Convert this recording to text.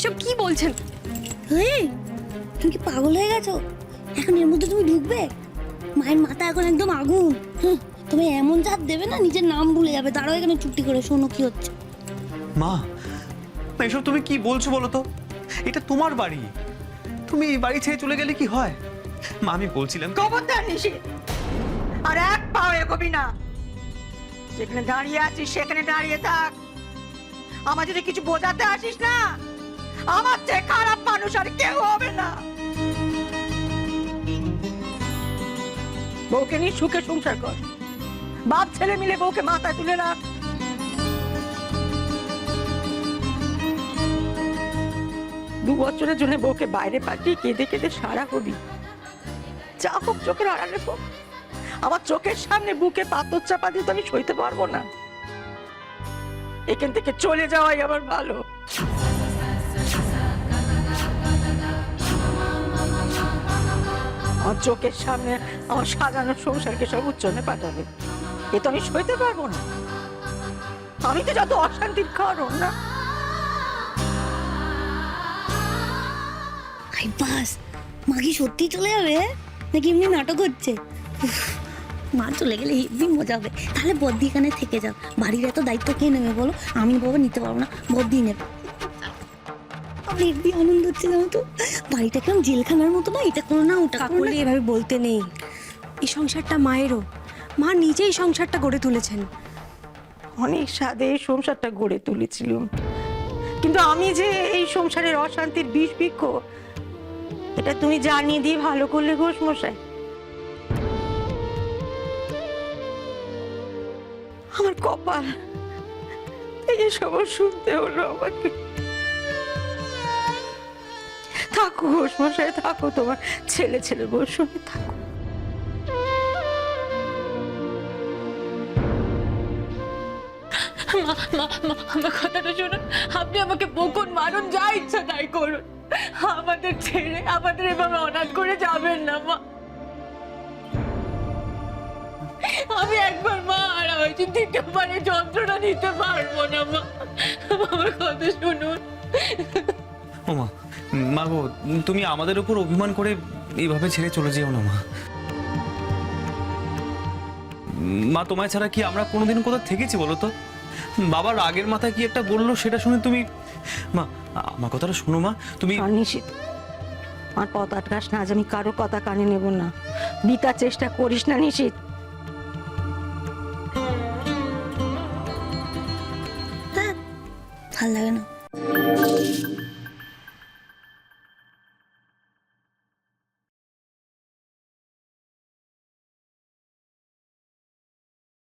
এসব কি বলছেন? এই তুমি কি পাগল হয়ে গেছো? এখন এর মধ্যে তুমি ঢুকবে? মায়ের মাথা এখন একদম আগুন। তুমি এমন জাত দেবে না নিজের নাম ভুলে যাবে। দাঁড়াও এখানে চুপটি করে, শোনো কি হচ্ছে। মা, এসব তুমি কি বলছো বলো তো? এটা তোমার বাড়ি, তুমি এই বাড়ি ছেড়ে চলে গেলে কি হয়? মা আমি বলছিলাম খবরদার নিশি, আর এক পাও এগোবি না। যেখানে দাঁড়িয়ে আছিস সেখানে দাঁড়িয়ে থাক। আমার যদি কিছু বোঝাতে আসিস না, আমার চেয়ে খারাপ মানুষ আর কেউ হবে না। বউকে নিয়ে সুখে সংসার কর, বাপ ছেলে মিলে বউকে মাথায় তুলে রাখ। 2 বছরের জন্য বউকে বাইরে পাঠিয়ে কেঁদে কেঁদে সারা হবি। যা হোক চোখের আড়ালে হোক, আমার চোখের সামনে বুকে পাথর চাপা দিয়ে তো আমি সইতে পারবো না। এখান থেকে চলে যাওয়াই আমার ভালো। আমার চোখের সামনে আমার সাজানো সংসারকে সব উচ্চনে পাঠাবে, এ তো আমি সইতে পারবো না। আমি তো যত অশান্তির কারণ না। আই বাস, মা কি সত্যি চলে যাবে নাকি এমনি নাটক হচ্ছে? মা চলে গেলে হেভি মজা হবে। তাহলে বদ্দি এখানে থেকে যাও। বাড়ির এত দায়িত্ব কে নেবে বলো? আমি বাবা নিতে পারবো না, বদ্দি নেবে। আমার হেভি আনন্দ হচ্ছে জানো তো। বাড়িটা কেমন জেলখানার মতো না, এটা করো না ওটা করো কাকুলি না। এভাবে বলতে নেই। এই সংসারটা মায়েরও, মা নিজেই সংসারটা গড়ে তুলেছেন। অনেক সাদে এই সংসারটা গড়ে তুলেছিলাম, কিন্তু আমি যে এই সংসারের অশান্তির বিষ বৃক্ষ, এটা তুমি জানিয়ে দিয়ে ভালো করলে ঘোষ মশাই। আমার কপাল, এই সব শুনতে হলো আমাকে। থাকো ঘোষ মশাই, থাকো, তোমার ছেলে ছেলে বউর সঙ্গে থাকো। আমার কথাটা শুনুন, আপনি আমাকে বকুন, মারুন, যা ইচ্ছা তাই করুন, আমাদের ছেড়ে আমাদের এভাবে অনাথ করে যাবেন না মা। আমি একবার মা হারা হয়েছি, দ্বিতীয়বারে যন্ত্রণা নিতে পারবো না মা, আমার কথা শুনুন। ও মা, মা গো, তুমি আমাদের উপর অভিমান করে এইভাবে ছেড়ে চলে যেও না মা। মা তোমায় ছাড়া কি আমরা কোনোদিন কোথাও থেকেছি বলো তো? বাবার রাগের মাথায় কি একটা বললো সেটা শুনে তুমি, মা আমার কথাটা শোনো মা। তুমি নিশ্চিত আমার পথ আটকাস না, আজ আমি কারো কথা কানে নেব না। বিতার চেষ্টা করিস না নিশ্চিত। ভাল লাগে না।